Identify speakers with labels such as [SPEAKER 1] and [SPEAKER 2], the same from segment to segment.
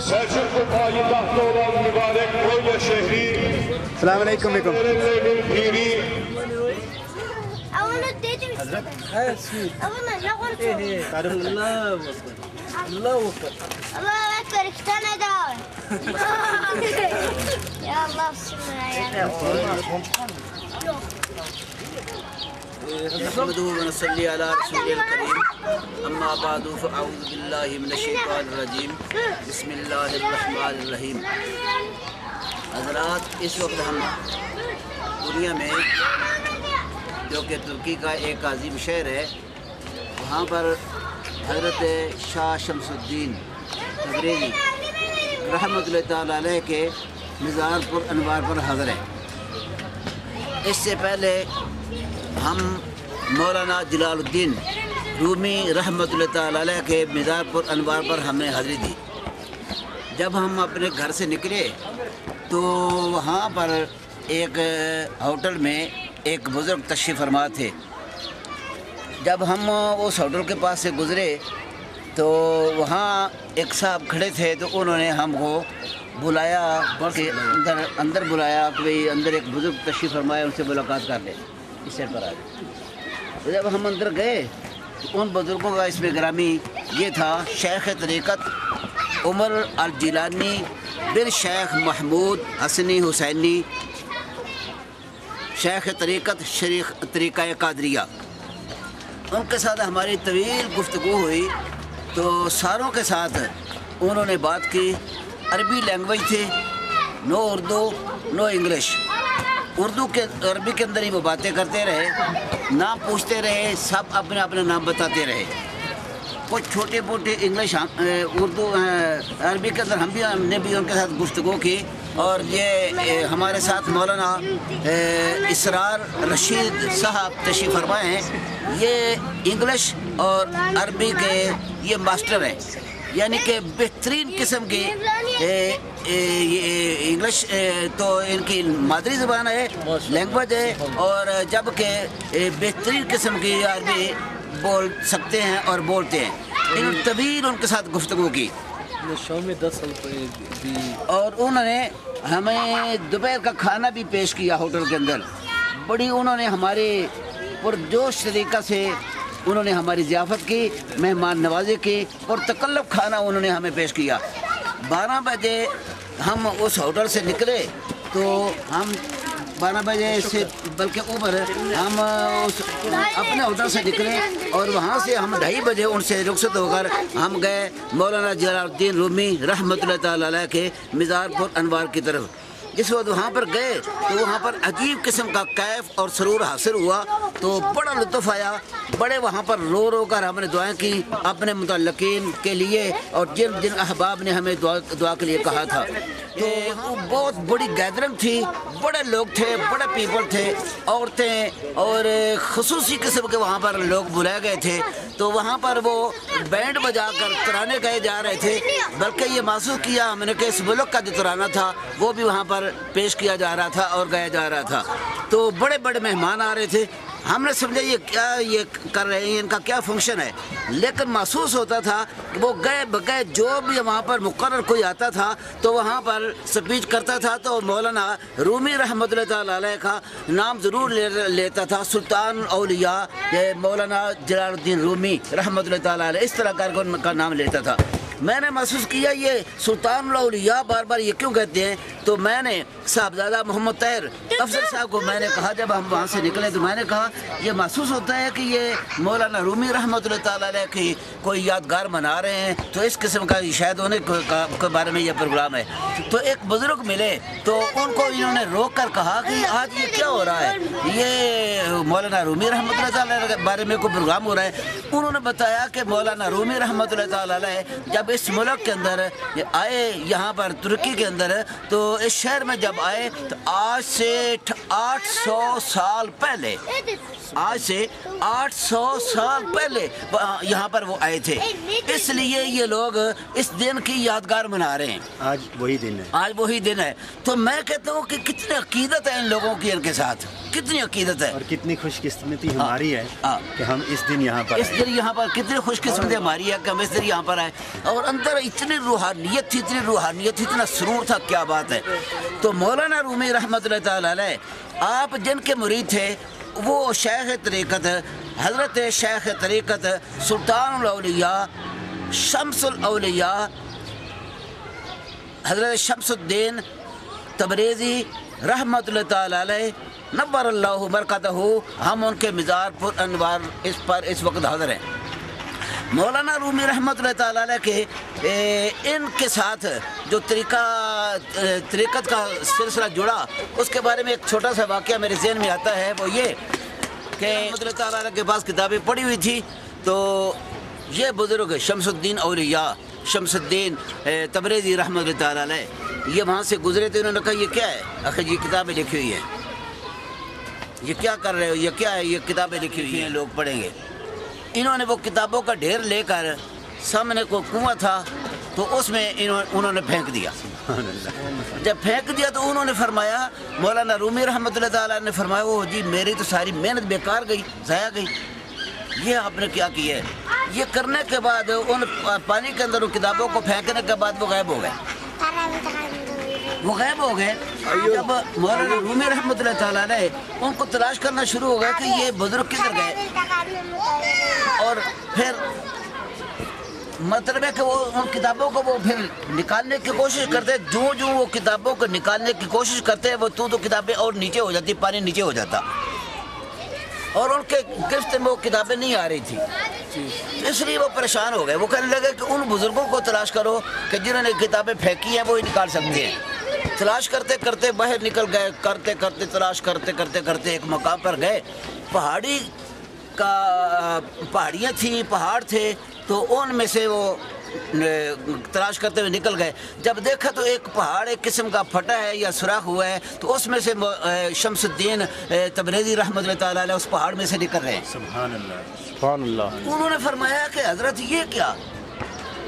[SPEAKER 1] Selçuklu payitahtı olan mübarek Konya şehri
[SPEAKER 2] Selamünaleyküm.
[SPEAKER 1] Piri
[SPEAKER 2] حضرت
[SPEAKER 3] الله أكبر اكتنا داون يا الله بسمنا يا
[SPEAKER 4] نحمده ونصلي على رسوله الكريم اما بعد فاعوذ بالله من الشیطان الرجیم بسم اللہ الرحمن الرحیم۔ حضرات، اس وقت ہم دنیا میں جو کہ ترکی کا ایک عظیم شہر ہے، وہاں پر حضرت شاہ شمس الدین تبریزی رحمۃ اللہ تعالیٰ علیہ کے مزار پر انوار پر حاضر ہیں۔ اس سے پہلے ہم مولانا جلال الدین رومی رحمۃ اللہ تعالیٰ علیہ کے مزار پر انوار پر ہم نے حاضری دی۔ جب ہم اپنے گھر سے نکلے تو وہاں پر ایک ہوٹل میں ایک بزرگ تشریف فرما تھے۔ جب ہم اس ہوٹل کے پاس سے گزرے تو وہاں ایک صاحب کھڑے تھے، تو انہوں نے ہم کو بلایا کہ اندر بلایا کہ بھئی اندر ایک بزرگ تشریف فرمایا، ان سے ملاقات کر لیں، اس سائڈ پر آ جائیں۔ جب ہم اندر گئے تو ان بزرگوں کا اس میں گرامی یہ تھا: شیخ طریقت عمر الجیلانی بن شیخ محمود حسنی حسینی، شیخ طریقت شریخ طریقہ قادریہ۔ ان کے ساتھ ہماری طویل گفتگو ہوئی، تو ساروں کے ساتھ انہوں نے بات کی۔ عربی لینگویج تھی، نو اردو نو انگلش۔ عربی کے اندر ہی وہ باتیں کرتے رہے، نام پوچھتے رہے، سب اپنے اپنے نام بتاتے رہے۔ کچھ چھوٹے موٹے انگلش اردو عربی کے اندر ہم نے بھی ان کے ساتھ گفتگو کی۔ اور یہ ہمارے ساتھ مولانا اسرار رشید صاحب تشریف فرمائے ہیں، یہ انگلش اور عربی کے یہ ماسٹر ہیں، یعنی کہ بہترین قسم کی انگلش تو ان کی مادری زبان ہے، لینگویج ہے، اور جبکہ بہترین قسم کی عربی بول سکتے ہیں اور بولتے ہیں۔ انہوں نے طویل ان کے ساتھ گفتگو کی، اور انہوں نے ہمیں دوپہر کا کھانا بھی پیش کیا ہوٹل کے اندر۔ بڑی انہوں نے ہمارے پرجوش طریقہ سے انہوں نے ہماری ضیافت کی، مہمان نوازی کی، اور تکلف کھانا انہوں نے ہمیں پیش کیا۔ 12 بجے ہم اس ہوٹل سے نکلے، تو ہم 12 بجے سے بلکہ اوپر ہم اپنے ہوٹل سے نکلے، اور وہاں سے ہم 2:30 بجے ان سے رخصت ہو کر ہم گئے مولانا جلال الدین رومی رحمۃ اللہ تعالیٰ علیہ کے مزار پر انوار کی طرف۔ جس وقت وہاں پر گئے تو وہاں پر عجیب قسم کا کیف اور سرور حاصل ہوا، تو بڑا لطف آیا۔ بڑے وہاں پر رو رو کر ہم نے دعائیں کی اپنے متعلقین کے لیے، اور جن احباب نے ہمیں دعا کے لیے کہا تھا۔ تو وہ بہت بڑی گیدرنگ تھی، بڑے لوگ تھے، بڑے پیپل تھے، عورتیں اور خصوصی قسم کے وہاں پر لوگ بلائے گئے تھے۔ تو وہاں پر وہ بینڈ بجا کر ترانے گائے جا رہے تھے، بلکہ یہ محسوس کیا ہم نے کہ اس ملک کا جو ترانہ تھا وہ بھی وہاں پر پیش کیا جا رہا تھا اور گایا جا رہا تھا۔ تو بڑے بڑے مہمان آ رہے تھے، ہم نے سمجھا یہ کیا یہ کر رہے ہیں، ان کا کیا فنکشن ہے، لیکن محسوس ہوتا تھا کہ وہ گئے بگئے جو بھی وہاں پر مقرر کوئی آتا تھا تو وہاں پر سپیچ کرتا تھا، تو مولانا رومی رحمۃ اللہ تعالیٰ علیہ کا نام ضرور لیتا تھا، سلطان اولیاء مولانا جلال الدین رومی رحمۃ اللہ تعالیٰ علیہ، اس طرح کر کے ان کا نام لیتا تھا۔ میں نے محسوس کیا یہ سلطان الاولیاء بار بار یہ کیوں کہتے ہیں، تو میں نے صاحبزادہ محمد طاہر افضل صاحب کو میں نے کہا، جب ہم وہاں سے نکلے تو میں نے کہا یہ محسوس ہوتا ہے کہ یہ مولانا رومی رحمۃ اللہ تعالیٰ علیہ کی کوئی یادگار منا رہے ہیں، تو اس قسم کا شاید ہونے کے بارے میں یہ پروگرام ہے۔ تو ایک بزرگ ملے تو ان کو انہوں نے روک کر کہا کہ آج یہ کیا ہو رہا ہے، یہ مولانا رومی رحمۃ اللہ تعالیٰ علیہ کے بارے میں کوئی پروگرام ہو رہا ہے۔ انہوں نے بتایا کہ مولانا رومی رحمۃ اللہ تعالیٰ علیہ جب اس ملک کے اندر آئے، یہاں پر ترکی کے اندر، تو اس شہر میں جب آئے تو آج سے 800 سال پہلے یہاں پر وہ آئے تھے، اس لیے یہ لوگ اس دن کی یادگار منا رہے ہیں۔
[SPEAKER 2] آج وہی دن ہے۔
[SPEAKER 4] تو میں کہتا ہوں کہ کتنی عقیدت ہے ان لوگوں کی ان کے ساتھ۔ کتنی عقیدت ہے
[SPEAKER 2] اور کتنی خوش قسمتی ہماری ہے
[SPEAKER 4] ہاں۔
[SPEAKER 2] کہ ہم اس دن یہاں پر
[SPEAKER 4] اس دن یہاں پر کتنی خوش قسمتی ہماری ہے کہ ہم اس دن یہاں پر آئے، اور اندر اتنی روحانیت تھی، اتنا سرور تھا، کیا بات ہے۔ تو مولانا رومی رحمۃ اللہ تعالی علیہ آپ جن کے مرید تھے وہ شیخ طریقت حضرت شیخ طریقت سلطان الاولیاء شمس الاولیاء حضرت شمس الدین تبریزی رحمۃ اللہ تعالی علیہ نور اللہ برکتہ، ہم ان کے مزار پر انوار اس وقت حاضر ہیں۔ مولانا رومی رحمۃ اللہ تعالی علیہ کے ان کے ساتھ جو طریقت کا سلسلہ جڑا، اس کے بارے میں ایک چھوٹا سا واقعہ میرے ذہن میں آتا ہے، وہ یہ کہ رحمۃ اللہ تعالی علیہ کے پاس کتابیں پڑھی ہوئی تھی، تو یہ بزرگ شمس الدین اولیاء شمس الدین تبریزی رحمۃ اللہ تعالی علیہ یہ وہاں سے گزرے تھے، انہوں نے کہا یہ کیا ہے؟ آخر یہ کتابیں لکھی ہوئی ہیں، یہ کیا کر رہے ہو، یہ کیا ہے؟ یہ کتابیں لکھی ہوئی ہیں، لوگ پڑھیں گے۔ انہوں نے وہ کتابوں کا ڈھیر لے کر سامنے کو کنواں تھا تو اس میں انہوں نے پھینک دیا۔ جب پھینک دیا تو انہوں نے فرمایا، مولانا رومی رحمۃ اللہ تعالیٰ نے فرمایا وہ جی میری تو ساری محنت بیکار گئی، ضائع گئی، یہ آپ نے کیا کیا ہے؟ یہ کرنے کے بعد ان پانی کے اندر ان کتابوں کو پھینکنے کے بعد وہ غائب ہو گئے، وہ غائب ہو گئے۔ جب مولانا رومی رحمۃ اللہ تعالیٰ نے ان کو تلاش کرنا شروع ہو گیا کہ یہ بزرگ کدھر گئے، اور پھر مطلب ہے کہ وہ ان کتابوں کو وہ پھر نکالنے کی کوشش کرتے، جو وہ کتابوں کو نکالنے کی کوشش کرتے وہ تو کتابیں اور نیچے ہو جاتی، پانی نیچے ہو جاتا، اور ان کے گرفت میں وہ کتابیں نہیں آ رہی تھی، اس لیے وہ پریشان ہو گئے۔ وہ کہنے لگے کہ ان بزرگوں کو تلاش کرو کہ جنہوں نے کتابیں پھینکی ہیں وہی نکال سکتے ہیں۔ تلاش کرتے کرتے باہر نکل گئے، کرتے کرتے تلاش کرتے کرتے ایک مقام پر گئے، پہاڑیاں تھیں، پہاڑ تھے، تو ان میں سے وہ تلاش کرتے ہوئے نکل گئے۔ جب دیکھا تو ایک پہاڑ ایک قسم کا پھٹا ہے یا سوراخ ہوا ہے، تو اس میں سے شمس الدین تبریزی رحمۃ اللہ تعالیٰ علیہ اس پہاڑ میں سے نکل رہے ہیں۔
[SPEAKER 2] سبحان اللہ،
[SPEAKER 5] سبحان اللہ۔
[SPEAKER 4] انہوں نے فرمایا کہ حضرت یہ کیا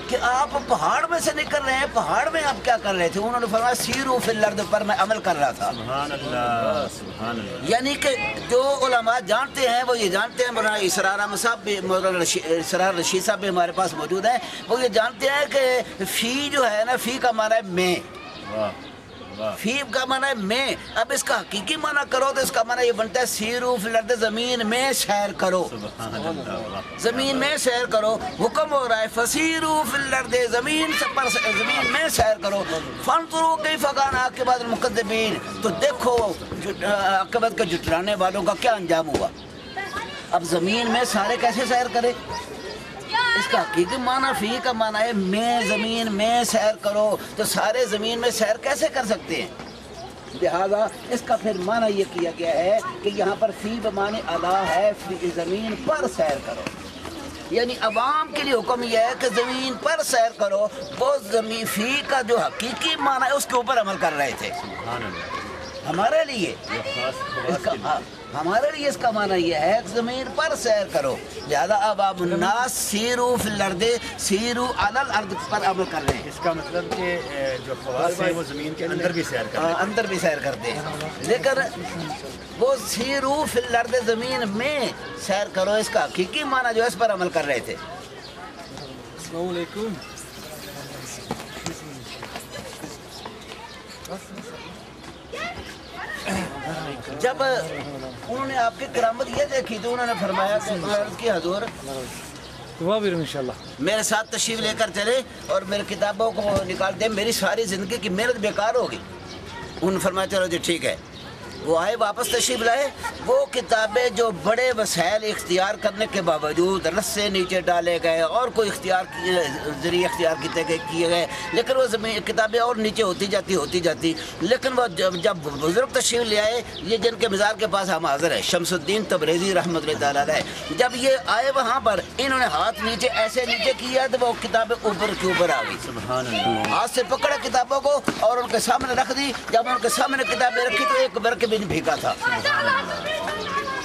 [SPEAKER 4] کہ آپ پہاڑ میں سے نکل رہے ہیں، پہاڑ میں آپ کیا کر رہے تھے؟ انہوں نے فرمایا سیرو فی الارض پر میں عمل کر رہا تھا۔
[SPEAKER 2] سبحان اللہ، سبحان اللہ۔
[SPEAKER 4] یعنی کہ جو علماء جانتے ہیں وہ یہ جانتے ہیں، مولانا اسرار احمد صاحب بھی، مولانا اسرار رشید صاحب بھی ہمارے پاس موجود ہیں، وہ یہ جانتے ہیں کہ فی جو ہے نا، فی کا معنی ہے میں، فی کا معنی ہے میں۔ اب اس کا حقیقی معنی کرو تو اس کا معنی یہ بنتا ہے سیرو فی الارض، زمین میں سیر کرو، زمین میں سیر کرو۔ حکم ہو رہا ہے فسیرو فی الارض، زمین میں سیر کرو۔ فانظروا کیف کان عاقبۃ المکذبین، تو دیکھو عاقبت کے جھٹلانے والوں کا کیا انجام ہوا۔ اب زمین میں سارے کیسے سیر کرے؟ اس کا حقیقی معنی فی کا معنی ہے میں، زمین میں سیر کرو، تو سارے زمین میں سیر کیسے کر سکتے ہیں؟ لہذا اس کا پھر معنی یہ کیا گیا ہے کہ یہاں پر فی بمعنی اعلیٰ ہے، زمین پر سیر کرو، یعنی عوام کے لیے حکم یہ ہے کہ زمین پر سیر کرو۔ وہ زمین فی کا جو حقیقی معنی ہے اس کے اوپر عمل کر رہے تھے۔ ہمارے لیے اس کا معنی یہ ہے کہ زمین پر سیر کرو، لہذا عوام الناس سیرو فی الارض، سیرو علی الارض پر عمل کر رہے ہیں۔
[SPEAKER 2] اس کا مطلب کہ جو خواص ہیں وہ زمین کے اندر بھی سیر کرتے ہیں،
[SPEAKER 4] اندر بھی سیر کرتے ہیں، لیکن وہ سیرو فی الارض، زمین میں سیر کرو، اس کا حقیقی معنی جو ہے اس پر عمل کر رہے تھے۔
[SPEAKER 5] السلام علیکم۔
[SPEAKER 4] جب انہوں نے آپ کی کرامت یہ دیکھی تو انہوں نے فرمایا کہ حضور
[SPEAKER 5] انشاءاللہ
[SPEAKER 4] میرے ساتھ تشریف لے کر چلے اور میرے کتابوں کو نکال دیں، میری ساری زندگی کی محنت بیکار ہوگی۔ انہوں نے فرمایا چلو جی ٹھیک ہے۔ وہ آئے، واپس تشریف لائے، وہ کتابیں جو بڑے وسائل اختیار کرنے کے باوجود رسے نیچے ڈالے گئے اور کوئی ذریعے اختیار کیے گئے، لیکن وہ کتابیں اور نیچے ہوتی جاتی، لیکن وہ جب بزرگ تشریف لے آئے، یہ جن کے مزار کے پاس ہم حاضر ہیں، شمس الدین تبریزی رحمۃ اللہ تعالیٰ علیہ، جب یہ آئے وہاں پر انہوں نے ہاتھ نیچے ایسے نیچے کیا تو وہ کتابیں اوپر کے اوپر آ گئی۔ ہاتھ سے پکڑا کتابوں کو اور ان کے سامنے رکھ دی۔ جب ان کے سامنے کتابیں رکھی تو ایک برق بھی نہیں بھیگا تھا،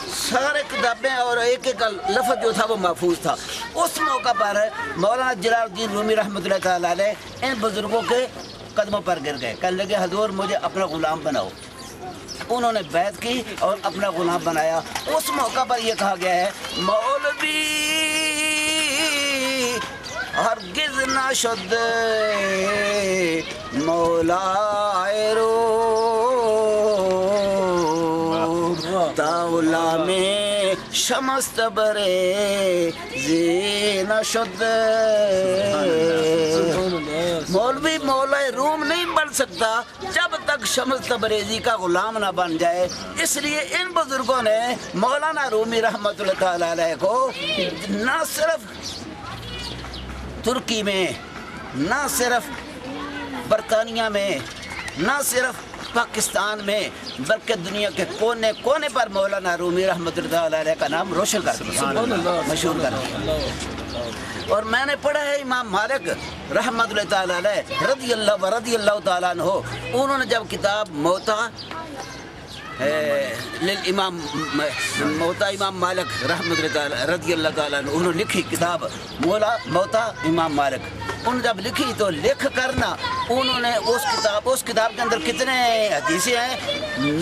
[SPEAKER 4] سارے کتابیں اور ایک ایک لفظ جو تھا وہ محفوظ تھا۔ اس موقع پر مولانا جلال الدین رومی رحمۃ اللہ تعالیٰ علیہ ان بزرگوں کے قدموں پر گر گئے، کہنے لگے حضور مجھے اپنا غلام بناؤ، انہوں نے بیعت کی اور اپنا غلام بنایا. اس موقع پر یہ کہا گیا ہے مولوی ہرگز نہ شد مولا رو تاولا میں شمست برے زین شد. مولوی مولا روم نہیں بن سکتا جب تک شمس تبریزی کا غلام نہ بن جائے. اس لیے ان بزرگوں نے مولانا رومی رحمۃ اللہ تعالی علیہ کو نہ صرف ترکی میں، نہ صرف برطانیہ میں، نہ صرف پاکستان میں، بلکہ دنیا کے کونے کونے پر مولانا رومی رحمۃ اللہ علیہ کا نام روشن کر دیا، مشہور کر دیا. اور میں نے پڑھا ہے امام مالک رحمۃ اللہ تعالی علیہ رضی اللہ تعالیٰ عنہ، انہوں نے جب کتاب موتا امام مالک رحمۃ اللہ رضی اللہ تعالیٰ عنہ انہوں نے لکھی کتاب موتا امام مالک. انہوں نے جب لکھی تو لکھ کرنا انہوں نے اس کتاب کے اندر کتنے حدیثیں ہیں؟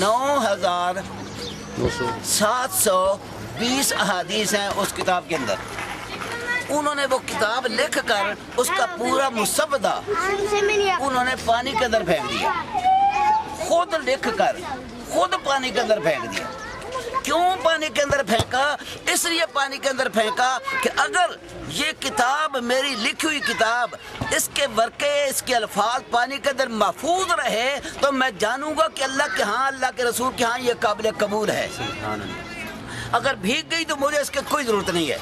[SPEAKER 4] 9720 احادیث ہیں اس کتاب کے اندر. انہوں نے وہ کتاب لکھ کر اس کا پورا مسودہ انہوں نے پانی کے اندر پھینک دیا، خود لکھ کر خود پانی کے اندر پھینک دیا. کیوں پانی کے اندر پھینکا؟ اس لیے پانی کے اندر پھینکا کہ اگر یہ کتاب میری لکھی ہوئی کتاب اس کے ورقے اس کے الفاظ پانی کے اندر محفوظ رہے تو میں جانوں گا کہ اللہ کے ہاں اللہ کے رسول کے ہاں یہ قابل قبول ہے. اگر بھیگ گئی تو مجھے اس کی کوئی ضرورت نہیں ہے.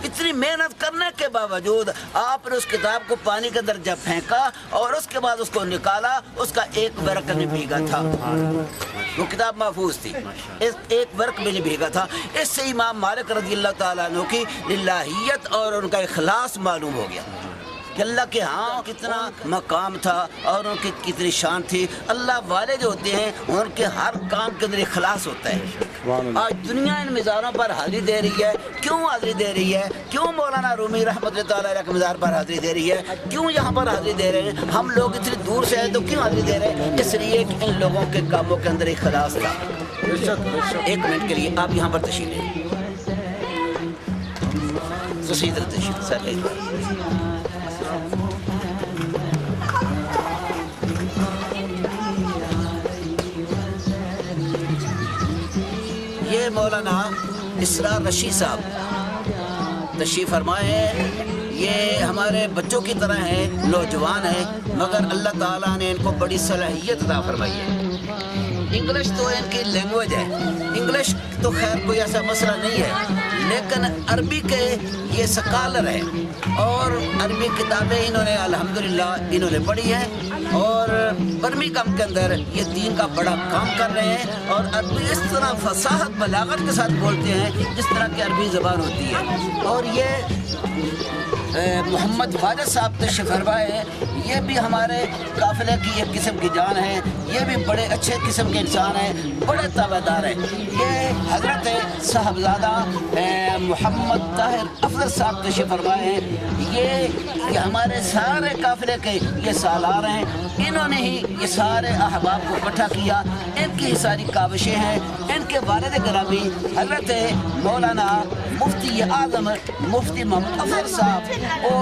[SPEAKER 4] اتنی محنت کرنے کے باوجود آپ نے اس کتاب کو پانی کے اندر جب پھینکا اور اس کے بعد اس کو نکالا، اس کا ایک ورق نہیں بھیگا تھا. وہ کتاب محفوظ تھی، ایک ورق بھی نہیں بھیگا تھا. اس سے امام مالک رضی اللہ تعالیٰ عنہ کی للہیت اور ان کا اخلاص معلوم ہو گیا کہ اللہ کے ہاں کتنا مقام تھا اور ان کی کتنی شان تھی. اللہ والے جو ہوتے ہیں ان کے ہر کام کے اندر اخلاص ہوتا ہے. آج دنیا ان مزاروں پر حاضری دے رہی ہے. کیوں حاضری دے رہی ہے؟ کیوں مولانا رومی رحمۃ اللہ تعالیٰ علیہ کے مزار پر حاضری دے رہی ہے؟ کیوں یہاں پر حاضری دے رہے ہیں؟ ہم لوگ اتنی دور سے ہیں تو کیوں حاضری دے رہے ہیں؟ اس لیے کہ ان لوگوں کے کاموں کے اندر اخلاص تھا. ایک منٹ کے لیے آپ یہاں پر تشریف لیں. تشریف سر ایک بار. یہ مولانا اسرار رشید صاحب تشریف فرمائے ہیں. یہ ہمارے بچوں کی طرح ہیں، نوجوان ہیں، مگر اللہ تعالیٰ نے ان کو بڑی صلاحیت عطا فرمائی ہے. انگلش تو ان کی لینگویج ہے، انگلش تو خیر کوئی ایسا مسئلہ نہیں ہے، لیکن عربی کے یہ سکالر ہیں اور عربی کتابیں انہوں نے الحمدللہ انہوں نے پڑھی ہیں اور برمنگھم کے اندر یہ دین کا بڑا کام کر رہے ہیں. اور عربی اس طرح فصاحت بلاغت کے ساتھ بولتے ہیں جس طرح کی عربی زبان ہوتی ہے. اور یہ محمد واجد صاحب تشریف فرمائے ہیں. یہ بھی ہمارے قافلے کی ایک قسم کی جان ہے. یہ بھی بڑے اچھے قسم کے انسان ہیں، بڑے تابعدار ہیں. یہ حضرت صاحبزادہ محمد طاہر افضل صاحب تشریف فرمائے ہیں. یہ ہمارے سارے قافلے کے یہ سالار ہیں. انہوں نے ہی یہ سارے احباب کو اکٹھا کیا. ان کی ساری کاوشیں ہیں. ان کے والد گرامی حضرت مولانا مفتی اعظم مفتی محمد افضل صاحب وہ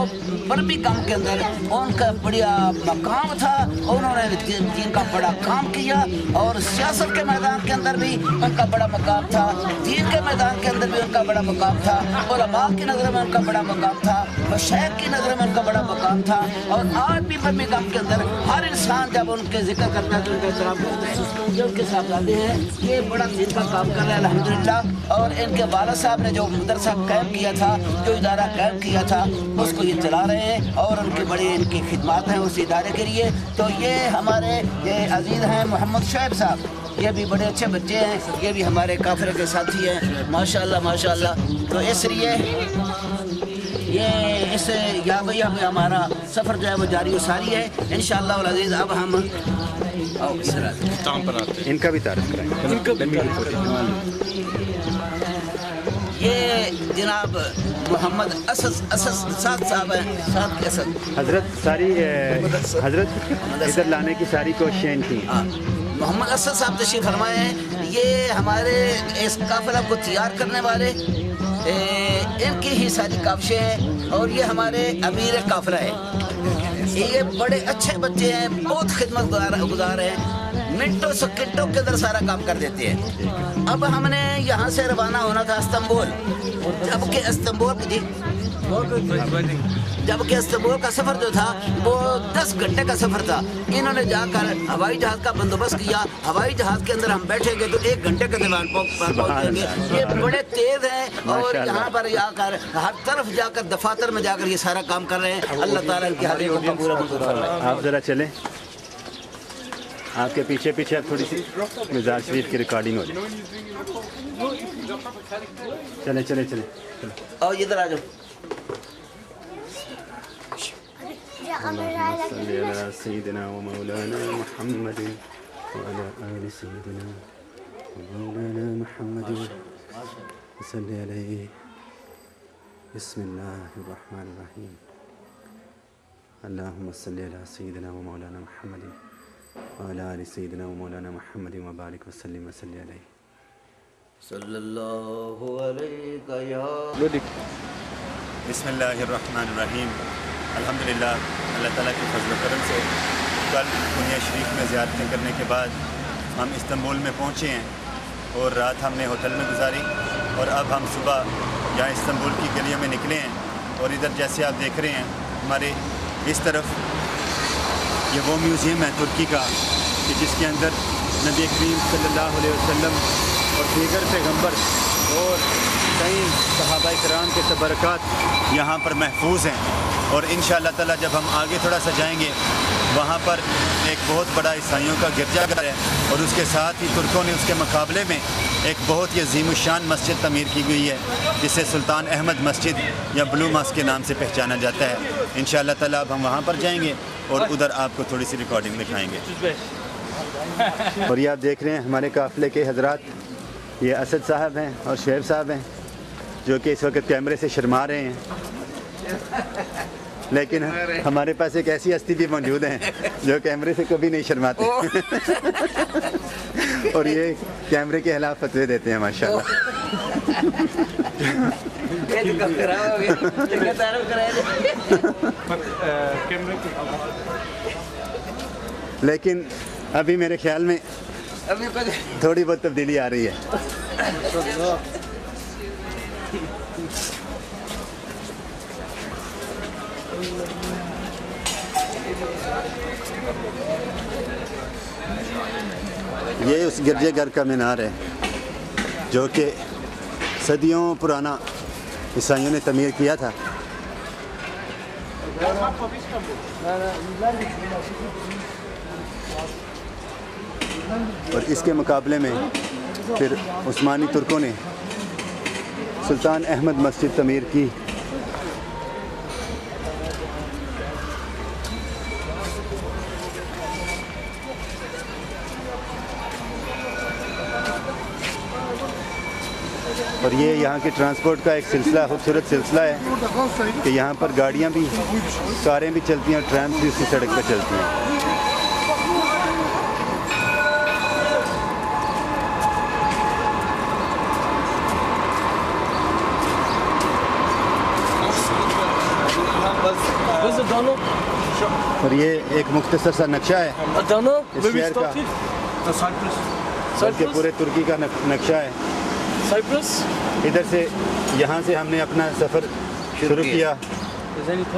[SPEAKER 4] برمنگھم کے اندر ان کا بڑا مقام تھا. انہوں نے دین کا بڑا کام کیا اور سیاست کے میدان کے اندر بھی ان کا بڑا مقام تھا، دین کے میدان کے اندر بھی ان کا بڑا مقام تھا، علماء کی نظر میں ان کا بڑا مقام تھا، مشائخ کی نظر میں ان کا بڑا مقام تھا. اور آج بھی برمنگھم کے اندر ہر انسان جب ان کے ذکر کرتا ہے تو ان کا احترام کرتا ہے. یہ ان کے صاحبزادے ہیں، یہ بڑا دین کا کام کر رہے ہیں الحمدللہ. اور ان کے والد صاحب نے جو مدرسہ قائم کیا تھا، جو ادارہ قائم کیا تھا، اس کو یہ چلا رہے ہیں اور ان کی بڑی ان کی خدمات ہیں اس ادارے کے لیے. تو یہ ہمارے یہ عزیز ہیں محمد شعیب صاحب، یہ بھی بڑے اچھے بچے ہیں، یہ بھی ہمارے قافلے کے ساتھی ہیں ماشاءاللہ ماشاءاللہ. تو اس لیے یہ اس یابیا میں ہمارا سفر جو ہے وہ جاری و ساری ہے انشاءاللہ العزیز. اب ہم
[SPEAKER 5] ان کا بھی تعارف کرائیں.
[SPEAKER 4] یہ جناب محمد اسد سعد صاحب ہیں، سعد کے اسد۔
[SPEAKER 2] حضرت ساری حضرت ادھر لانے کی ساری کوششیں تھیں۔
[SPEAKER 4] محمد اسد صاحب تشریف فرمائے ہیں، یہ ہمارے اس قافلہ کو تیار کرنے والے ان کی ہی ساری کاوشیں ہیں، اور یہ ہمارے امیر قافلہ ہے۔ یہ بڑے اچھے بچے ہیں، بہت خدمت گزار ہیں، منٹوں سیکنڈوں کے اندر سارا کام کر دیتے ہیں۔ اب ہم نے یہاں سے روانہ ہونا تھا استنبول، جبکہ استنبول کا سفر جو تھا وہ 10 گھنٹے کا سفر تھا۔ انہوں نے جا کر ہوائی جہاز کا بندوبست کیا، ہوائی جہاز کے اندر ہم بیٹھیں گے تو 1 گھنٹے کے دوران پہنچیں گے۔ یہ بڑے تیز ہیں اور یہاں پر جا کر ہر طرف جا کر دفاتر میں جا کر یہ سارا کام کر رہے ہیں۔ اللہ تعالیٰ ان کی حاضری کو پورا منظور فرمائے۔
[SPEAKER 2] آپ ذرا چلیں، آپ کے پیچھے پیچھے اب تھوڑی سی مزار شریف کی ریکارڈنگ ہو جائے۔ چلیں چلیں چلیں
[SPEAKER 4] اور ادھر آ جاؤ۔
[SPEAKER 2] صلی علی سیدنا و مولانا محمد وعلی آل سیدنا و مولانا محمد صلی علیہ۔ بسم اللہ الرحمن الرحیم۔ اللہم صلی علی سیدنا و مولانا محمد وعلی آل سیدنا و مولانا محمد وبارک وسلم وصلی علیہ۔
[SPEAKER 4] صلی اللہ علیہ یا
[SPEAKER 2] بسم اللہ الرحمن الرحیم۔ الحمدللہ اللہ تعالیٰ کے فضل و کرم سے کل کنیا شریف میں زیارتیں کرنے کے بعد ہم استنبول میں پہنچے ہیں اور رات ہم نے ہوٹل میں گزاری، اور اب ہم صبح یہاں استنبول کی گلیوں میں نکلے ہیں۔ اور ادھر جیسے آپ دیکھ رہے ہیں ہمارے اس طرف یہ وہ میوزیم ہے ترکی کا کہ جس کے اندر نبی کریم صلی اللہ علیہ وسلم اور دیگر پیغمبر اور کئی صحابہ کرام کے تبرکات یہاں پر محفوظ ہیں۔ اور انشاءاللہ تعالیٰ جب ہم آگے تھوڑا سا جائیں گے وہاں پر ایک بہت بڑا عیسائیوں کا گرجا گھر ہے، اور اس کے ساتھ ہی ترکوں نے اس کے مقابلے میں ایک بہت ہی عظیم الشان مسجد تعمیر کی گئی ہے جسے سلطان احمد مسجد یا بلو ماسک کے نام سے پہچانا جاتا ہے۔ انشاءاللہ تعالیٰ اب ہم وہاں پر جائیں گے اور ادھر آپ کو تھوڑی سی ریکارڈنگ دکھائیں گے۔ اور یہ آپ دیکھ رہے ہیں ہمارے قافلے کے حضرات، یہ اسد صاحب ہیں اور شعیب صاحب ہیں جو کہ اس وقت کیمرے سے شرما رہے ہیں، لیکن ہمارے پاس ایک ایسی ہستی بھی موجود ہیں جو کیمرے سے کبھی نہیں شرماتے اور یہ کیمرے کے خلاف فتوے دیتے ہیں ماشاءاللہ۔ لیکن ابھی میرے خیال میں تھوڑی بہت تبدیلی آ رہی ہے۔ یہ اس گرجے گھر کا مینار ہے جو کہ صدیوں پرانا عیسائیوں نے تعمیر کیا تھا۔ اور اس کے مقابلے میں پھر عثمانی ترکوں نے سلطان احمد مسجد تعمیر کی۔ اور یہ یہاں کے ٹرانسپورٹ کا ایک سلسلہ، خوبصورت سلسلہ ہے کہ یہاں پر گاڑیاں بھی، کاریں بھی چلتی ہیں اور ٹرامس بھی اسی سڑک پہ چلتی ہیں۔ اور یہ ایک مختصر سا نقشہ ہے اس شہر کا، بلکہ پورے ترکی کا نقشہ ہے۔ ادھر سے یہاں سے ہم نے اپنا سفر شروع کیا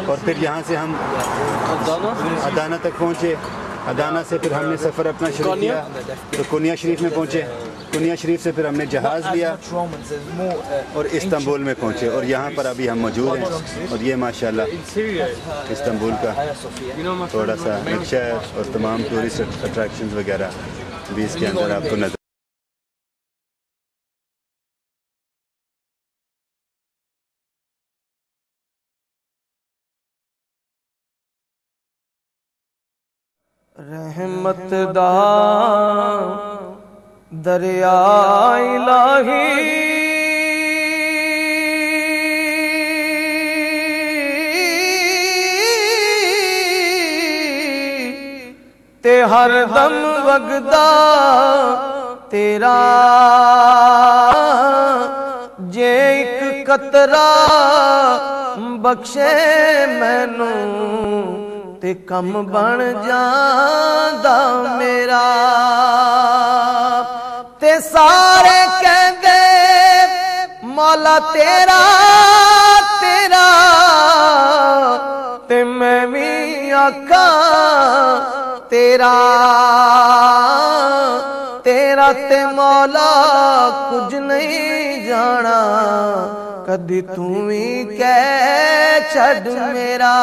[SPEAKER 2] اور پھر یہاں سے ہم ادانا تک پہنچے۔ ادانا سے پھر ہم نے سفر اپنا شروع کیا تو کنیا شریف میں پہنچے۔ کنیا شریف سے پھر ہم نے جہاز لیا اور استنبول میں پہنچے، اور یہاں پر ابھی ہم موجود ہیں۔ اور یہ ماشاءاللہ استنبول کا تھوڑا سا نقشہ ہے اور تمام ٹورسٹ اٹریکشنز وغیرہ بھی اس کے اندر آپ کو نظر۔
[SPEAKER 6] رحمت دا دریا الہی ਤੇ ਹਰਦਮ ਵਗਦਾ ਤੇਰਾ, ਜੇ ਇੱਕ ਕਤਰਾ ਬਖਸ਼ੇ ਮੈਨੂੰ ਤੇ ਕੰਮ ਬਣ ਜਾਂਦਾ ਮੇਰਾ। ਤੇ ਸਾਰੇ ਕਹਿੰਦੇ ਮੌਲਾ ਤੇਰਾ ਤੇਰਾ, ਤੇ ਮੈਂ ਵੀ ਆਖਾਂ ਤੇਰਾ ਤੇਰਾ, ਤੇ ਮੌਲਾ ਕੁਝ ਨਹੀਂ ਜਾਣਾ, ਕਦੀ ਤੂੰ ਵੀ ਕਹਿ ਛੱਡ ਮੇਰਾ।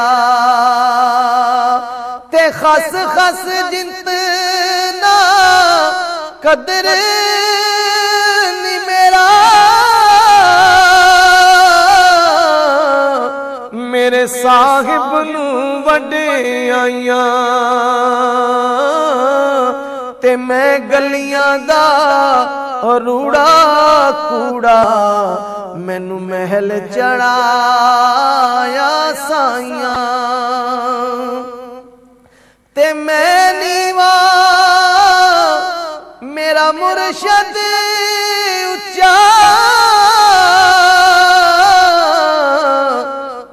[SPEAKER 6] ਤੇ ਖਸ ਖਸ ਜਿੰਤ ਨਾ ਕਦਰ ਨੀ ਮੇਰਾ, ਮੇਰੇ ਸਾਹਿਬ ਨੂੰ ਵਡਿਆਈਆਂ, ਤੇ ਮੈਂ ਗਲੀਆਂ ਦਾ ਰੂੜਾ ਕੂੜਾ, ਮੈਨੂੰ ਮਹਿਲ ਚੜਾਇਆ ਸਾਈਆਂ। ਤੇ ਮੈਂ ਨੀਵਾ ਮੇਰਾ ਮੁਰਸ਼ਦ ਉੱਚਾ,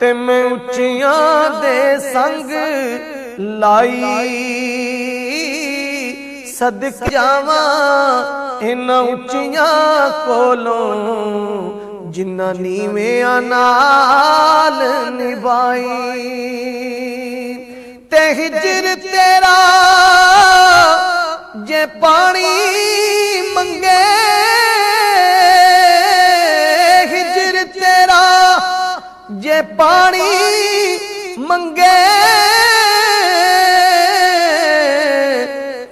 [SPEAKER 6] ਤੇ ਮੈਂ ਉੱਚੀਆਂ ਦੇ ਸੰਗ ਲਾਈ, ਸਦਕ ਜਾਵਾਂ ਇਨਾਂ ਉੱਚੀਆਂ ਕੋਲੋਂ, ਜਿਨ੍ਹਾਂ ਨੀਵਿਆਂ ਨਾਲ ਨਿਭਾਈ। ਤੇ ਹਿਜਰ ਤੇਰਾ ਜੇ ਪਾਣੀ ਮੰਗੇ, ਹਿਜਰ ਤੇਰਾ ਜੇ ਪਾਣੀ ਮੰਗੇ,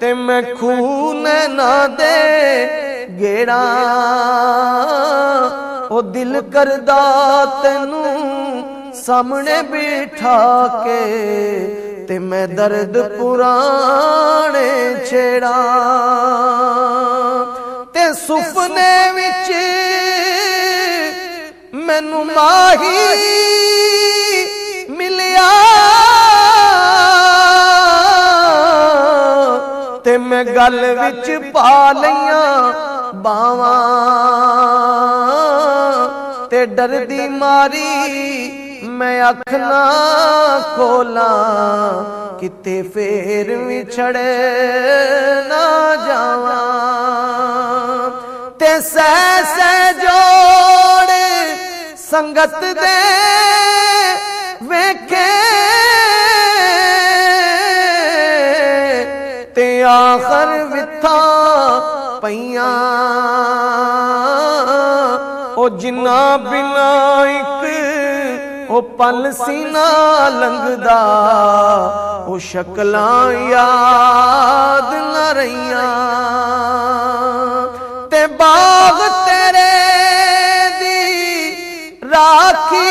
[SPEAKER 6] ਤੇ ਮੈਂ ਖੂਨ ਨਾ ਦੇ ਗੇੜਾ, ਉਹ ਦਿਲ ਕਰਦਾ ਤੈਨੂੰ ਸਾਹਮਣੇ ਬਿਠਾ ਕੇ, ਤੇ ਮੈਂ ਦਰਦ ਪੁਰਾਣੇ ਛੇੜਾ। ਤੇ ਸੁਪਨੇ ਵਿੱਚ ਮੈਨੂੰ ਮਾਹੀ ਮਿਲਿਆ, ਤੇ ਮੈਂ ਗਲ ਵਿੱਚ ਪਾ ਲਈਆਂ ਬਾਵਾਂ, ਤੇ ਡਰਦੀ ਮਾਰੀ ਮੈਂ ਅੱਖ ਨਾ ਖੋਲਾਂ, ਕਿਤੇ ਫੇਰ ਵਿਛੜ ਨਾ ਜਾਵਾਂ। ਤੇ ਸਹਿ ਸਹਿ ਜੋੜ ਸੰਗਤ ਦੇ ਵੇਖੇ, ਤੇ ਆਖਰ ਵਿਥਾਂ ਪਈਆਂ, ਉਹ ਜਿੰਨਾ ਬਿਨਾ ਇੱਕ ਉਹ ਪਲ ਸੀਨਾ ਲੰਘਦਾ, ਉਹ ਸ਼ਕਲਾਂ ਯਾਦ ਨਾ ਰਹੀਆਂ। ਤੇ ਬਾਗ ਤੇਰੇ ਦੀ ਰਾਖੀ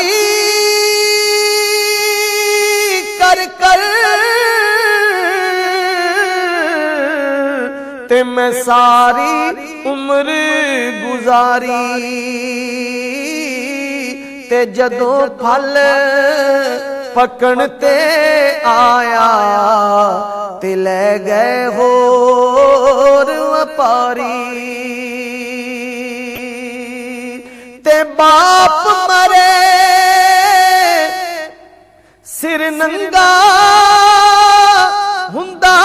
[SPEAKER 6] ਕਰ ਕਰ, ਤੇ ਮੈਂ ਸਾਰੀ ਉਮਰ ਗੁਜ਼ਾਰੀ। ਤੇ ਜਦੋਂ ਫਲ ਪਕਣ ਤੇ ਆਇਆ, ਤੇ ਲੈ ਗਏ ਹੋਰ ਵਪਾਰੀ। ਤੇ ਬਾਪ ਮਰੇ ਸਿਰ ਨੰਗਾ ਹੁੰਦਾ,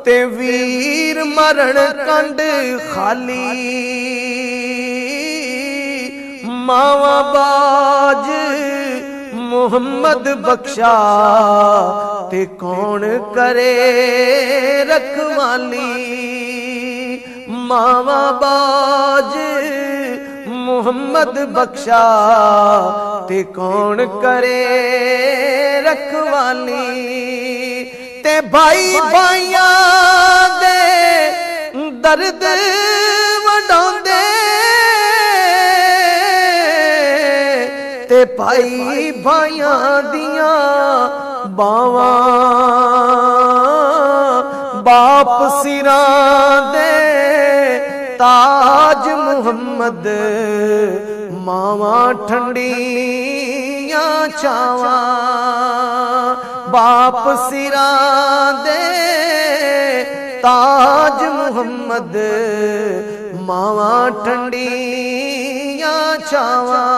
[SPEAKER 6] ਤੇ ਵੀਰ ਮਰਨ ਕੰਡ ਖਾਲੀ। ਮਾਵਾ ਬਾਜ ਮੁਹੰਮਦ ਬਖਸ਼ਾ, ਤੇ ਕੌਣ ਕਰੇ ਰਖਵਾਲੀ। ਮਾਵਾ ਬਾਜ ਮੁਹੰਮਦ ਬਖਸ਼ਾ, ਤੇ ਕੌਣ ਕਰੇ ਰਖਵਾਲੀ। ਤੇ ਭਾਈ ਭਾਈਆਂ ਦੇ ਦਰਦ ਵਡਾਉਂਦੇ, ਤੇ ਭਾਈ ਭਾਈਆਂ ਦੀਆਂ ਬਾਵਾਂ, ਬਾਪ ਸਿਰਾਂ ਦੇ ਤਾਜ ਮੁਹੰਮਦ, ਮਾਵਾਂ ਠੰਡੀਆਂ ਛਾਵਾਂ। باپ سراں دے تاج محمد ماواں ٹھنڈیاں چھاواں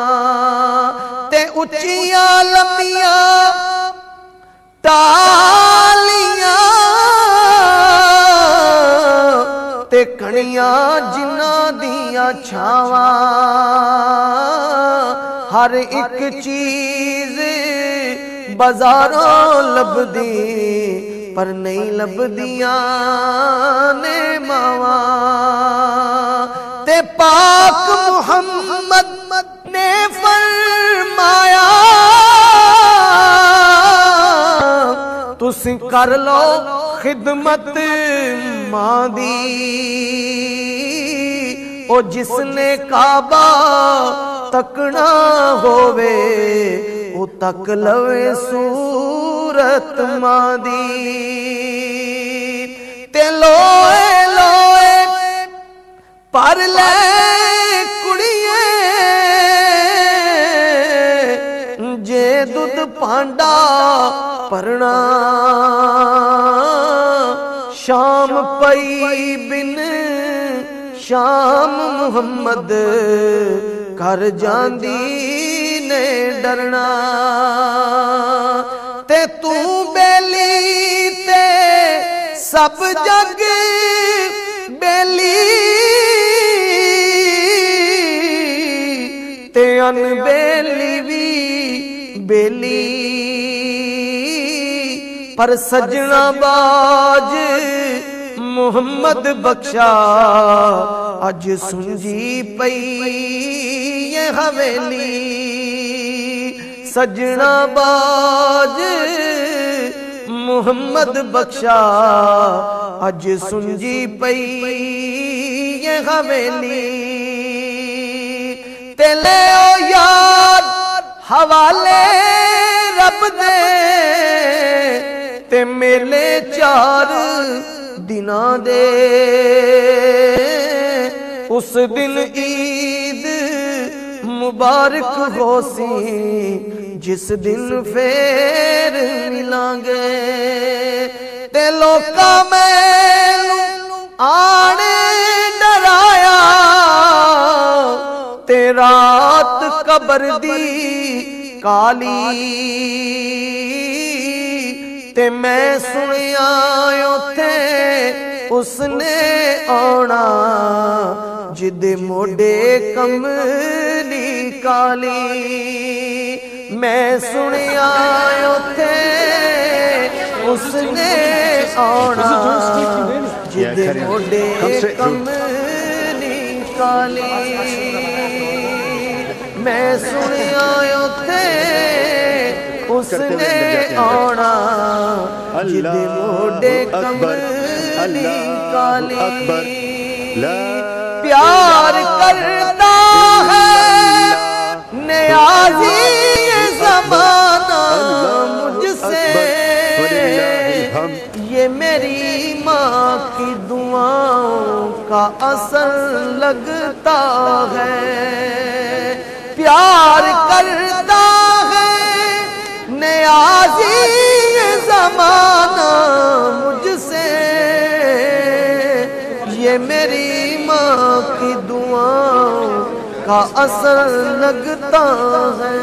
[SPEAKER 6] تے اچیاں لمبیاں ٹالیاں تے کھڑیاں جنہاں دیاں چھاواں ہر ایک چیز بازاراں لبدی پر نہیں لبدیاں نے ماواں تے پاک محمد نے فرمایا تسی کر لو خدمت ماں دی او جس نے کعبہ تکنا ہووے او تک لوے صورت ماں دی تے لوئے لوئے پر لے کڑیے جے دودھ پانڈا پرنا شام پئی بن شام محمد کر جاندی نے ڈرنا تے تو بیلی تے سب جگ بیلی تے ان بیلی بھی بیلی پر سجنا باج محمد بخشا اج سنجی پئی یہ حویلی سجنا باج محمد بخشا اج سنجی پئی یہ حویلی تے لے او یاد حوالے رب دے تے میلے 4 دناں دے اس دن عید مبارک ہو سی جس دن پھر ملیں گے تے لوکا مینوں آنے ڈرایا تے رات قبر دی کالی تے میں سنیا اوتھے اس نے آنا جد موڈے کملی کالی میں سنیا اوتھے اس نے آنا جد موڈے کملی کالی میں سنیا اوتھے اس نے آنا جد موڈے کملی کالی پیار کرتا ہے نیازی زمانہ مجھ سے یہ میری ماں کی دعاؤں کا اثر لگتا ہے پیار کرتا ہے نیازی زمانہ مجھ سے یہ میری ماں کی دعاؤں کا اثر لگتا ہے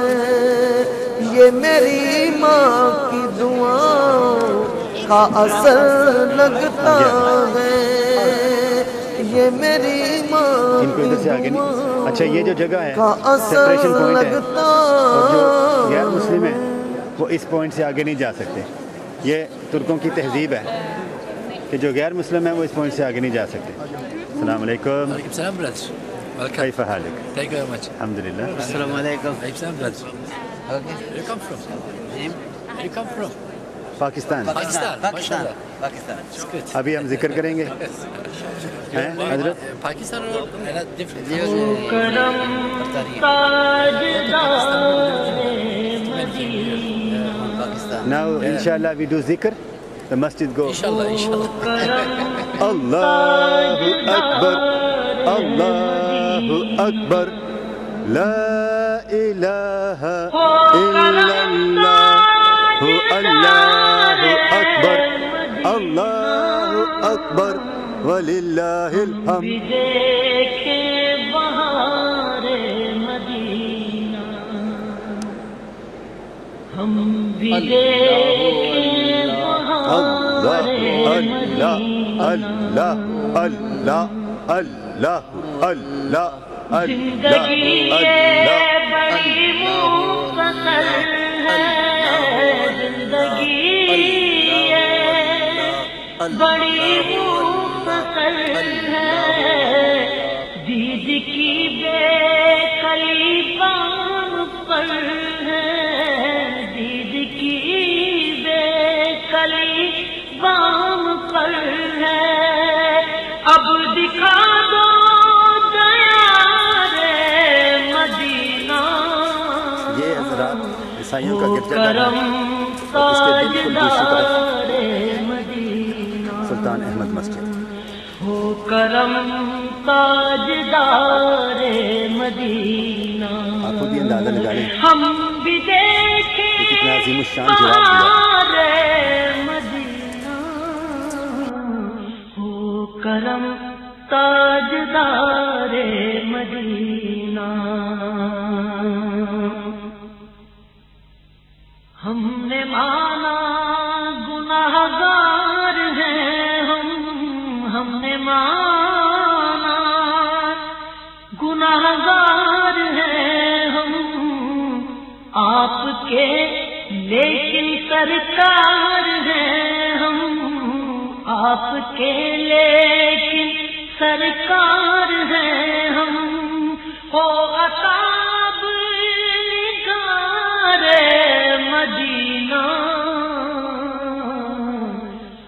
[SPEAKER 6] یہ میری ماں کی دعاؤں کا اثر لگتا ہے یہ میری ماں کی دعاؤں
[SPEAKER 2] اچھا یہ جو جگہ ہے
[SPEAKER 6] کا اثر لگتا
[SPEAKER 2] اور جو غیر مسلم ہے وہ اس پوائنٹ سے آگے نہیں جا سکتے یہ ترکوں کی تہذیب ہے کہ جو غیر مسلم ہے وہ اس پوائنٹ سے آگے نہیں جا سکتے السلام علیکم
[SPEAKER 7] السلام برادر
[SPEAKER 2] كيف حالك؟
[SPEAKER 7] Thank you very much.
[SPEAKER 2] الحمد لله
[SPEAKER 4] السلام علیکم.
[SPEAKER 7] Salam brother.
[SPEAKER 4] Okay.
[SPEAKER 7] Where you come from? Where you come from?
[SPEAKER 2] Pakistan
[SPEAKER 7] Pakistan.
[SPEAKER 4] Pakistan
[SPEAKER 7] MashaAllah.
[SPEAKER 4] Pakistan.
[SPEAKER 7] It's good.
[SPEAKER 2] ابھی ہم ذکر کریں گے ہیں حضرت
[SPEAKER 7] Pakistan or different?
[SPEAKER 4] Pakistan.
[SPEAKER 2] now inshallah we do zikr the masjid go
[SPEAKER 7] Inshallah, inshallah.
[SPEAKER 2] Allahu Akbar Allahu Akbar La ilaha illallah اللہ اکبر اللہ اکبر وللہ الحمد
[SPEAKER 8] دیکھے بہار مدینہ ہم بھی دیکھے بہار مدینہ
[SPEAKER 2] اللہ اللہ اللہ اللہ
[SPEAKER 8] زندگی یہ بڑی مختصر ہے زندگی یہ بڑی مختصر ہے دید کی بے کلی بام پر ہے دید کی بے کلی بام پر ہے اب دکھا دو
[SPEAKER 2] یہ حضرات عیسائیوں کا گرجا گھر ہے اور اس کے بالکل دوسری طرف سلطان احمد مسجد
[SPEAKER 8] ہو کرم تاجدار مدینہ
[SPEAKER 2] آپ خود یہ اندازہ لگا لیں
[SPEAKER 8] ہم بھی دیکھیں
[SPEAKER 2] کہ کتنا عظیم الشان جواب دیا
[SPEAKER 8] مدینہ ہو کرم تاجدار مدینہ ہم نے مانا گناہگار ہیں ہم نے مانا گناہگار ہیں ہم آپ کے لیکن سرکار ہیں ہم آپ کے لیکن سرکار ہیں ہم ہو عطاب نگار مدینہ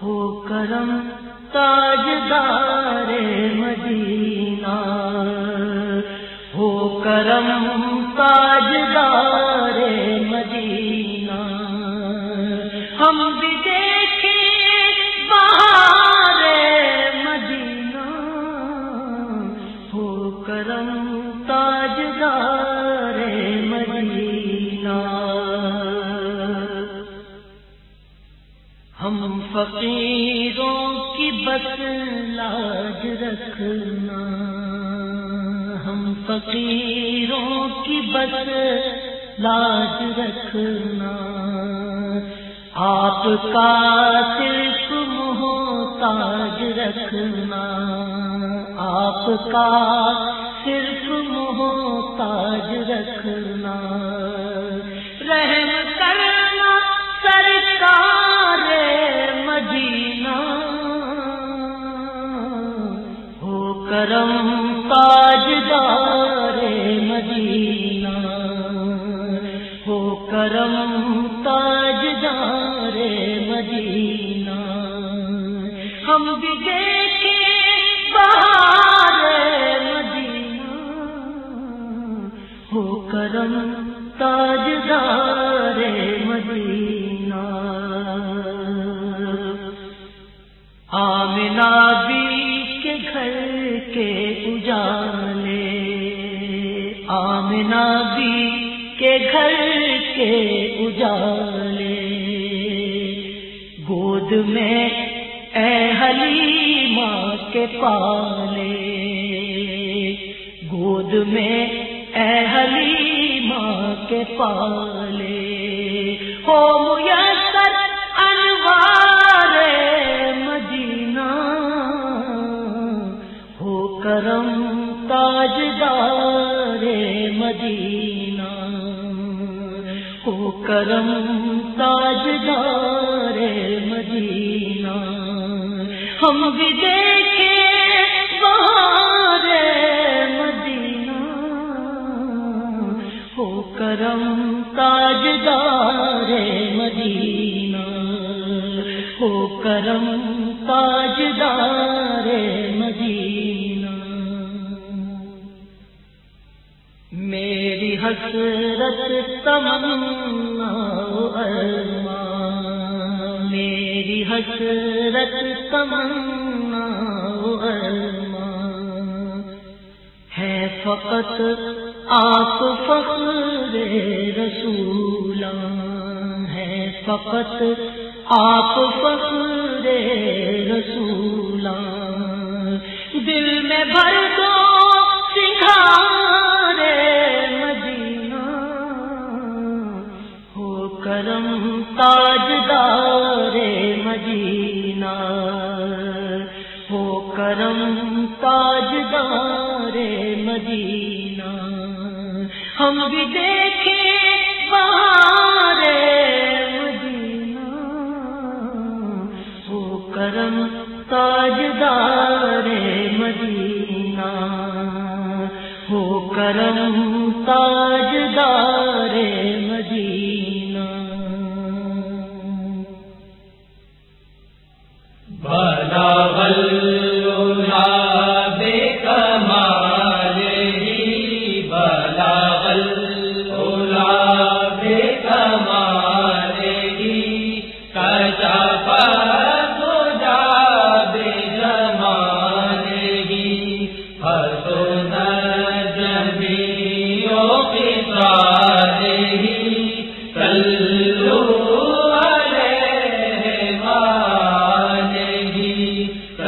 [SPEAKER 8] ہو کرم تاجدار مدینہ ہو کرم تاجدار مدینہ ہم بھی دیکھیں بہار مدینہ ہو کرم تاجدار مدینہ ہم فقیروں کی بس لاج رکھنا ہم فقیروں کی بس لاج رکھنا آپ کا صرف محتاج رکھنا آپ کا صرف محتاج رکھنا رحم کرنا سرکار مدینہ ہو کرم تاجدار مدینہ ہو کرم تاجدار مدینہ ہم بھی دیکھیں بہار مدینہ ہو کرم تاجدار مدینہ آمنہ بی کے گھر کے اجالے آمنہ بی کے گھر کے اجالے گود میں اے حلیمہ کے پالے گود میں اے حلیمہ کے پالے ہو میسر انوار مدینہ ہو کرم تاجدار مدینہ ہو کرم تاجدار مدینہ ہم بھی دیکھیں بہار مدینہ ہو کرم تاجدار مدینہ ہو کرم تاجدار مدینہ میری حسرت تمنا ارمان میری حسرت تمنا ارمان ہے فقط آپ فخر رسولاں ہے فقط آپ فخر رسولاں دل میں بھر دو سنگھار مدینہ ہو کرم تاجدار مدینہ ہو کرم تاجدار مدینہ ہم بھی دیکھیں بہار مدینہ ہو کرم تاجدار مدینہ ہو کرم تاجدار مدینہ بلغ العلا بکمالہ بلغ العلا بکمالہ کشف الدجی بجمالہ حسن جمیع خصالہ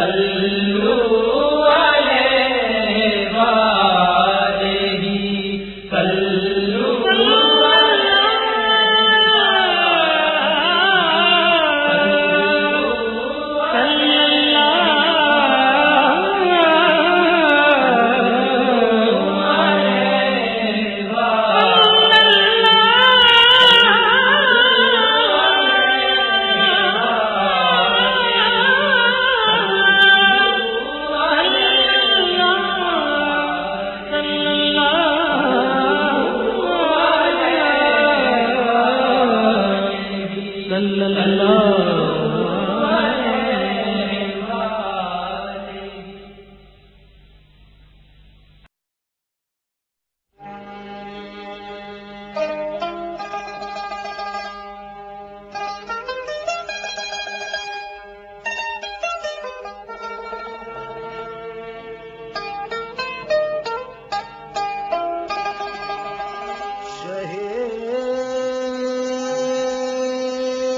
[SPEAKER 8] صلوا علیہ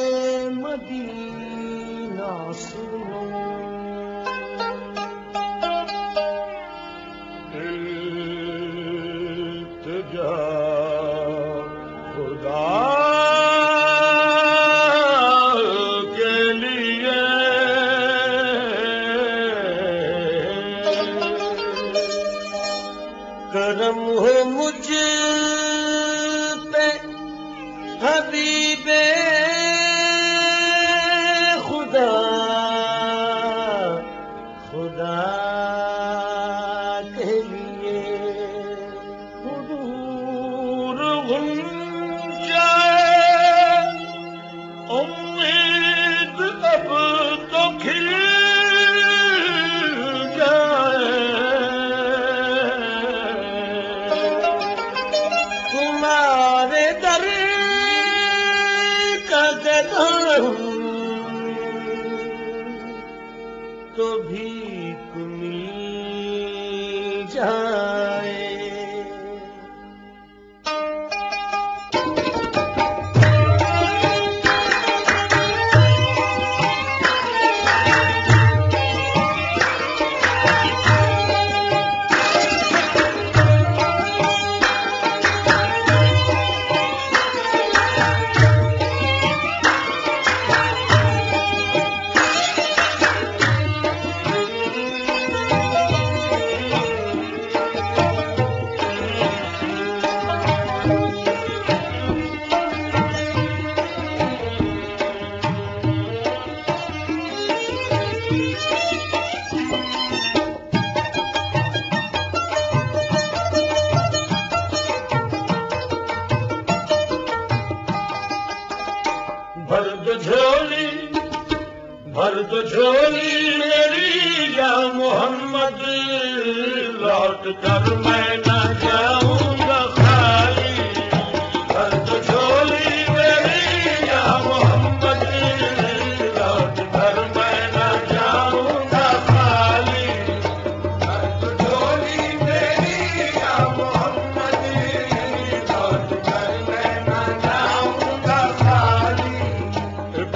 [SPEAKER 8] وآلہ صلوا علیہ وآلہ صلوا
[SPEAKER 6] کرم ہو مجھ پہ حبیب خدا خدا کے لیے حضور غنچہ امید اب تو کھل تو بھیک مل جائے بھر دو جھولی میری یا محمد لوٹ کر میں نہ جاؤں گا خالی بھر دو جھولی میری یا محمد لوٹ کر میں نہ جاؤں گا خالی بھر دو جھولی میری یا محمد لوٹ کر میں نہ جاؤں گا خالی